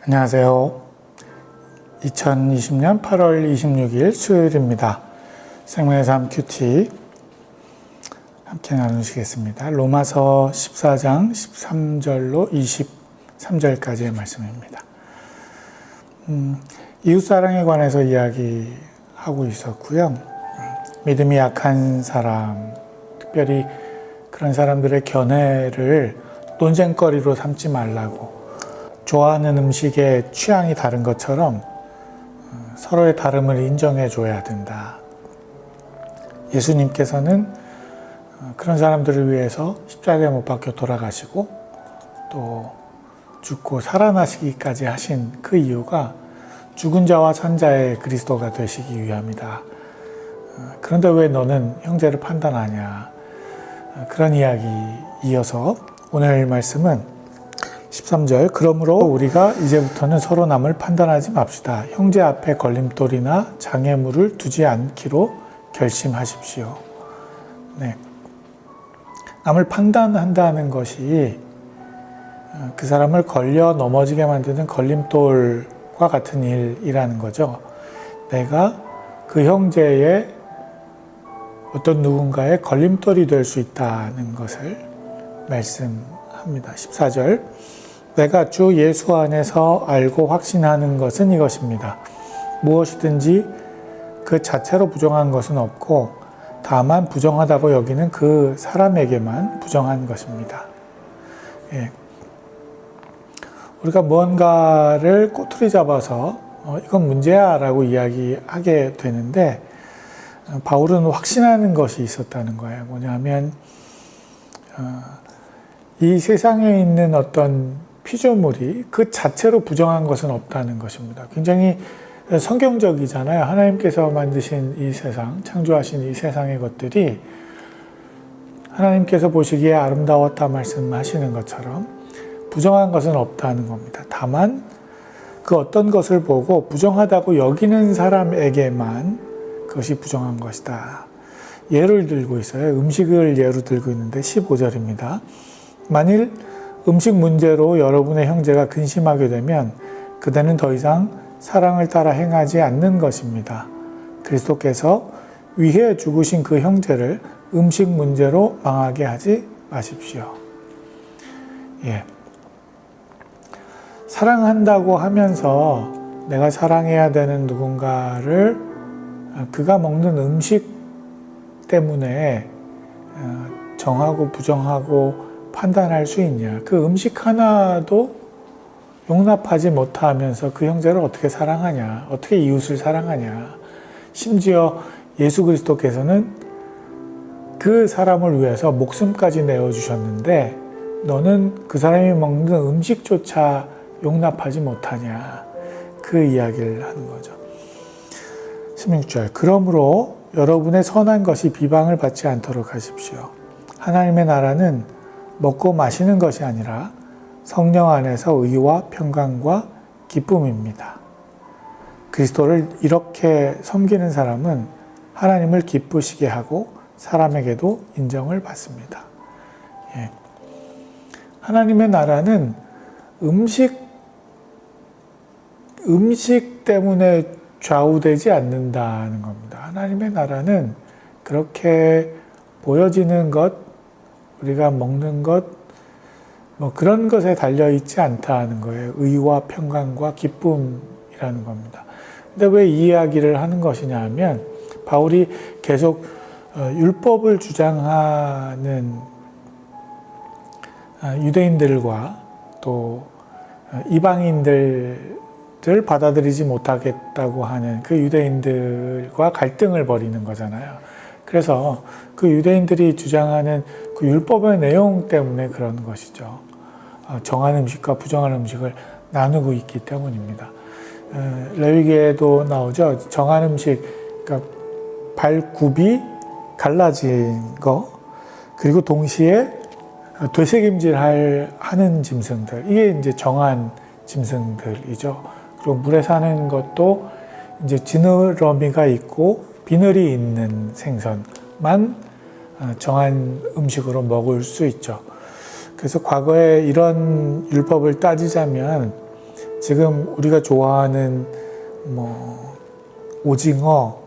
안녕하세요. 2020년 8월 26일 수요일입니다. 생명의 삶 큐티 함께 나누시겠습니다. 로마서 14장 13절로 23절까지의 말씀입니다. 이웃사랑에 관해서 이야기하고 있었고요. 믿음이 약한 사람, 특별히 그런 사람들의 견해를 논쟁거리로 삼지 말라고, 좋아하는 음식의 취향이 다른 것처럼 서로의 다름을 인정해 줘야 된다. 예수님께서는 그런 사람들을 위해서 십자가에 못 박혀 돌아가시고 또 죽고 살아나시기까지 하신 그 이유가 죽은 자와 산 자의 그리스도가 되시기 위함이다. 그런데 왜 너는 형제를 판단하냐? 그런 이야기 이어서 오늘 말씀은 13절, 그러므로 우리가 이제부터는 서로 남을 판단하지 맙시다. 형제 앞에 걸림돌이나 장애물을 두지 않기로 결심하십시오. 네. 남을 판단한다는 것이 그 사람을 걸려 넘어지게 만드는 걸림돌과 같은 일이라는 거죠. 내가 그 형제의 어떤 누군가의 걸림돌이 될 수 있다는 것을 말씀합니다. 14절, 내가 주 예수 안에서 알고 확신하는 것은 이것입니다. 무엇이든지 그 자체로 부정한 것은 없고 다만 부정하다고 여기는 그 사람에게만 부정한 것입니다. 예. 우리가 무언가를 꼬투리 잡아서 이건 문제야 라고 이야기하게 되는데, 바울은 확신하는 것이 있었다는 거예요. 뭐냐면 이 세상에 있는 어떤 피조물이 그 자체로 부정한 것은 없다는 것입니다. 굉장히 성경적이잖아요. 하나님께서 만드신 이 세상, 창조하신 이 세상의 것들이 하나님께서 보시기에 아름다웠다 말씀하시는 것처럼 부정한 것은 없다는 겁니다. 다만 그 어떤 것을 보고 부정하다고 여기는 사람에게만 그것이 부정한 것이다. 예를 들고 있어요. 음식을 예로 들고 있는데 15절입니다. 만일 음식 문제로 여러분의 형제가 근심하게 되면 그대는 더 이상 사랑을 따라 행하지 않는 것입니다. 그리스도께서 위해 죽으신 그 형제를 음식 문제로 망하게 하지 마십시오. 예. 사랑한다고 하면서 내가 사랑해야 되는 누군가를 그가 먹는 음식 때문에 정하고 부정하고 판단할 수 있냐? 그 음식 하나도 용납하지 못하면서 그 형제를 어떻게 사랑하냐? 어떻게 이웃을 사랑하냐? 심지어 예수 그리스도께서는 그 사람을 위해서 목숨까지 내어주셨는데 너는 그 사람이 먹는 음식조차 용납하지 못하냐? 그 이야기를 하는 거죠. 16절, 그러므로 여러분의 선한 것이 비방을 받지 않도록 하십시오. 하나님의 나라는 먹고 마시는 것이 아니라 성령 안에서 의와 평강과 기쁨입니다. 그리스도를 이렇게 섬기는 사람은 하나님을 기쁘시게 하고 사람에게도 인정을 받습니다. 예. 하나님의 나라는 음식 때문에 좌우되지 않는다는 겁니다. 하나님의 나라는 그렇게 보여지는 것, 우리가 먹는 것, 그런 것에 달려있지 않다는 거예요. 의와 평강과 기쁨이라는 겁니다. 근데 왜 이 이야기를 하는 것이냐 하면, 바울이 계속 율법을 주장하는 유대인들과 또 이방인들을 받아들이지 못하겠다고 하는 그 유대인들과 갈등을 벌이는 거잖아요. 그래서 그 유대인들이 주장하는 그 율법의 내용 때문에 그런 것이죠. 정한 음식과 부정한 음식을 나누고 있기 때문입니다. 레위기에도 나오죠. 정한 음식, 그러니까 발굽이 갈라진 거, 그리고 동시에 되새김질하는 짐승들, 이게 이제 정한 짐승들이죠. 그리고 물에 사는 것도 이제 지느러미가 있고 비늘이 있는 생선만 정한 음식으로 먹을 수 있죠. 그래서 과거에 이런 율법을 따지자면 지금 우리가 좋아하는 뭐 오징어,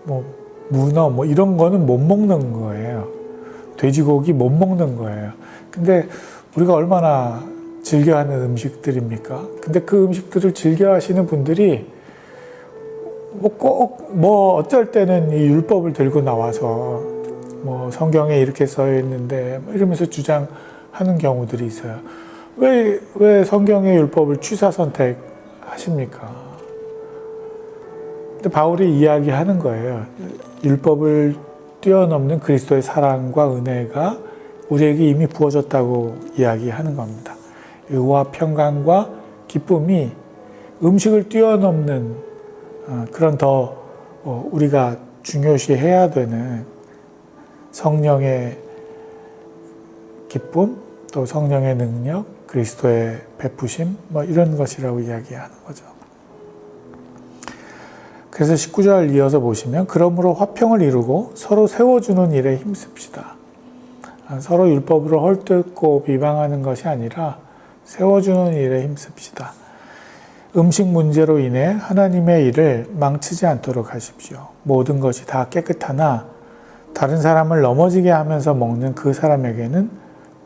뭐 문어, 뭐 이런 거는 못 먹는 거예요. 돼지고기 못 먹는 거예요. 근데 우리가 얼마나 즐겨하는 음식들입니까? 근데 그 음식들을 즐겨하시는 분들이 뭐 어쩔 때는 이 율법을 들고 나와서 뭐 성경에 이렇게 써 있는데 이러면서 주장하는 경우들이 있어요. 왜 성경의 율법을 취사 선택하십니까? 근데 바울이 이야기하는 거예요. 율법을 뛰어넘는 그리스도의 사랑과 은혜가 우리에게 이미 부어졌다고 이야기하는 겁니다. 의와 평강과 기쁨이 음식을 뛰어넘는 그런 더 우리가 중요시해야 되는 성령의 기쁨, 또 성령의 능력, 그리스도의 베푸심, 뭐 이런 것이라고 이야기하는 거죠. 그래서 19절 이어서 보시면 그러므로 화평을 이루고 서로 세워주는 일에 힘씁시다. 서로 율법으로 헐뜯고 비방하는 것이 아니라 세워주는 일에 힘씁시다. 음식 문제로 인해 하나님의 일을 망치지 않도록 하십시오. 모든 것이 다 깨끗하나 다른 사람을 넘어지게 하면서 먹는 그 사람에게는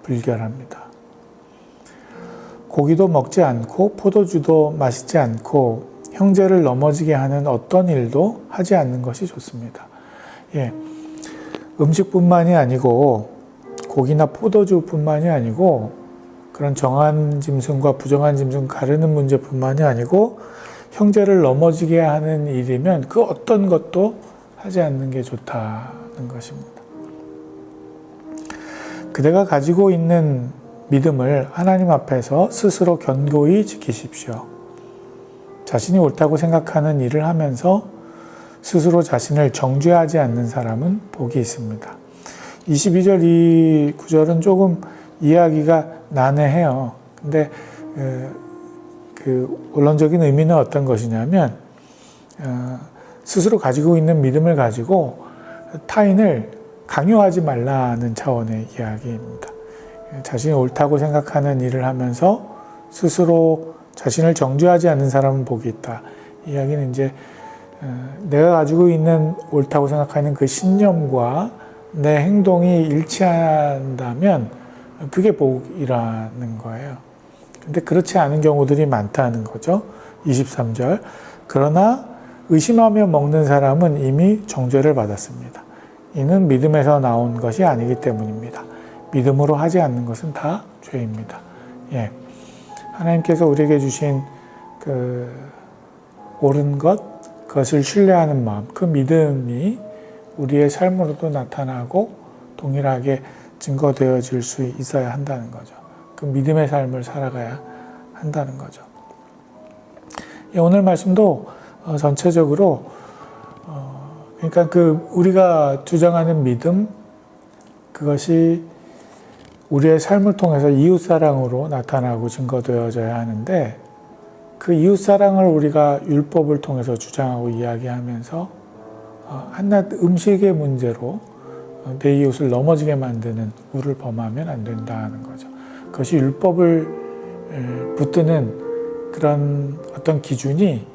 불결합니다. 고기도 먹지 않고 포도주도 마시지 않고 형제를 넘어지게 하는 어떤 일도 하지 않는 것이 좋습니다. 예, 음식뿐만이 아니고 고기나 포도주뿐만이 아니고 그런 정한 짐승과 부정한 짐승 가르는 문제뿐만이 아니고 형제를 넘어지게 하는 일이면 그 어떤 것도 하지 않는 게 좋다는 것입니다. 그대가 가지고 있는 믿음을 하나님 앞에서 스스로 견고히 지키십시오. 자신이 옳다고 생각하는 일을 하면서 스스로 자신을 정죄하지 않는 사람은 복이 있습니다. 22절 이 구절은 조금 이야기가 난해해요. 근데 그 원론적인 의미는 어떤 것이냐면 스스로 가지고 있는 믿음을 가지고 타인을 강요하지 말라는 차원의 이야기입니다. 자신이 옳다고 생각하는 일을 하면서 스스로 자신을 정죄하지 않는 사람은 복이 있다. 이 이야기는 이제 내가 가지고 있는 옳다고 생각하는 그 신념과 내 행동이 일치한다면 그게 복이라는 거예요. 근데 그렇지 않은 경우들이 많다는 거죠. 23절. 그러나 의심하며 먹는 사람은 이미 정죄를 받았습니다. 이는 믿음에서 나온 것이 아니기 때문입니다. 믿음으로 하지 않는 것은 다 죄입니다. 예. 하나님께서 우리에게 주신 그 옳은 것, 그것을 신뢰하는 마음, 그 믿음이 우리의 삶으로도 나타나고 동일하게 증거되어질 수 있어야 한다는 거죠. 그 믿음의 삶을 살아가야 한다는 거죠. 예, 오늘 말씀도 전체적으로 그러니까 그 우리가 주장하는 믿음, 그것이 우리의 삶을 통해서 이웃사랑으로 나타나고 증거되어져야 하는데 그 이웃사랑을 우리가 율법을 통해서 주장하고 이야기하면서 한낱 음식의 문제로 내 이웃을 넘어지게 만드는 우를 범하면 안 된다는 거죠. 그것이 율법을 붙드는 그런 어떤 기준이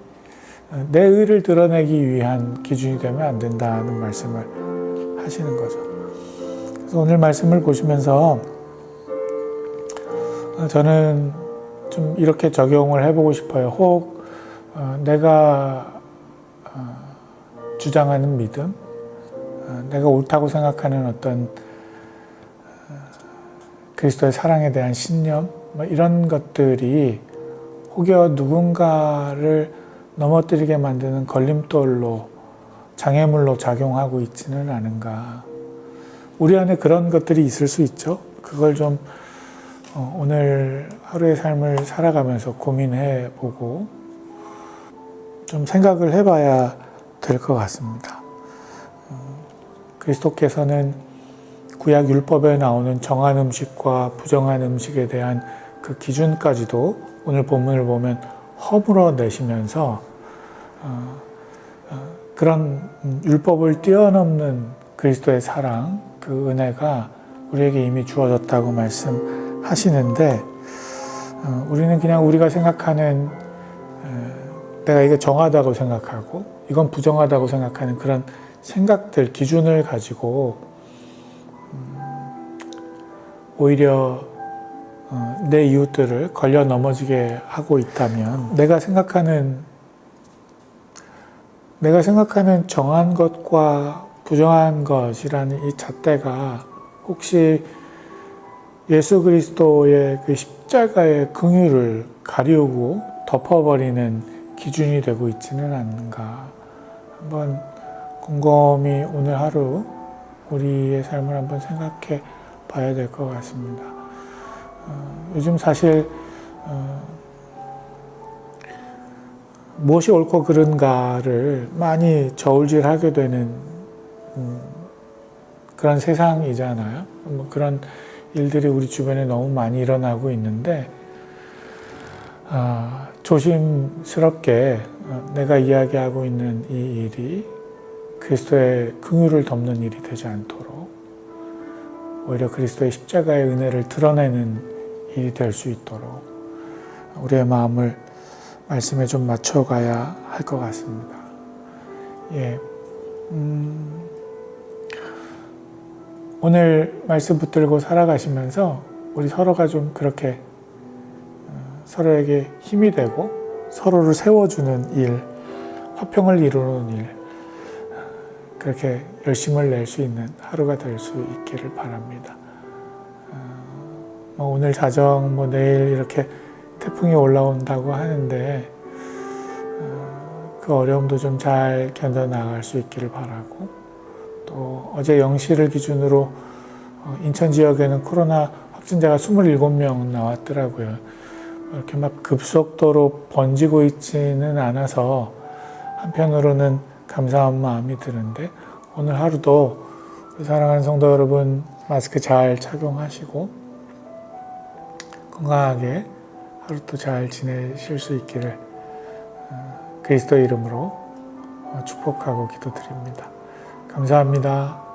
내 의를 드러내기 위한 기준이 되면 안 된다는 말씀을 하시는 거죠. 그래서 오늘 말씀을 보시면서 저는 좀 이렇게 적용을 해보고 싶어요. 혹 내가 주장하는 믿음, 내가 옳다고 생각하는 어떤 그리스도의 사랑에 대한 신념, 뭐 이런 것들이 혹여 누군가를 넘어뜨리게 만드는 걸림돌로, 장애물로 작용하고 있지는 않은가. 우리 안에 그런 것들이 있을 수 있죠. 그걸 좀 오늘 하루의 삶을 살아가면서 고민해 보고 좀 생각을 해봐야 될 것 같습니다. 그리스도께서는 구약 율법에 나오는 정한 음식과 부정한 음식에 대한 그 기준까지도 오늘 본문을 보면 허물어 내시면서 그런 율법을 뛰어넘는 그리스도의 사랑, 그 은혜가 우리에게 이미 주어졌다고 말씀하시는데 우리는 그냥 우리가 생각하는 내가 이게 정하다고 생각하고 이건 부정하다고 생각하는 그런 생각들, 기준을 가지고 오히려 내 이웃들을 걸려 넘어지게 하고 있다면 내가 생각하는 정한 것과 부정한 것이라는 이 잣대가 혹시 예수 그리스도의 그 십자가의 긍휼을 가리우고 덮어버리는 기준이 되고 있지는 않는가. 한번 곰곰이 오늘 하루 우리의 삶을 한번 생각해 봐야 될 것 같습니다. 요즘 사실 무엇이 옳고 그른가를 많이 저울질하게 되는 그런 세상이잖아요. 뭐 그런 일들이 우리 주변에 너무 많이 일어나고 있는데 조심스럽게 내가 이야기하고 있는 이 일이 그리스도의 긍휼을 덮는 일이 되지 않도록 오히려 그리스도의 십자가의 은혜를 드러내는 일이 될 수 있도록 우리의 마음을 말씀에 좀 맞춰가야 할 것 같습니다. 예, 오늘 말씀 붙들고 살아가시면서 우리 서로가 좀 그렇게 서로에게 힘이 되고 서로를 세워주는 일, 화평을 이루는 일, 그렇게 열심을 낼 수 있는 하루가 될 수 있기를 바랍니다. 오늘 자정, 내일 이렇게 태풍이 올라온다고 하는데 그 어려움도 좀 잘 견뎌나갈 수 있기를 바라고, 또 어제 0시를 기준으로 인천 지역에는 코로나 확진자가 27명 나왔더라고요. 이렇게 막 급속도로 번지고 있지는 않아서 한편으로는 감사한 마음이 드는데, 오늘 하루도 우리 사랑하는 성도 여러분 마스크 잘 착용하시고 건강하게 하루 또 잘 지내실 수 있기를 그리스도 이름으로 축복하고 기도드립니다. 감사합니다.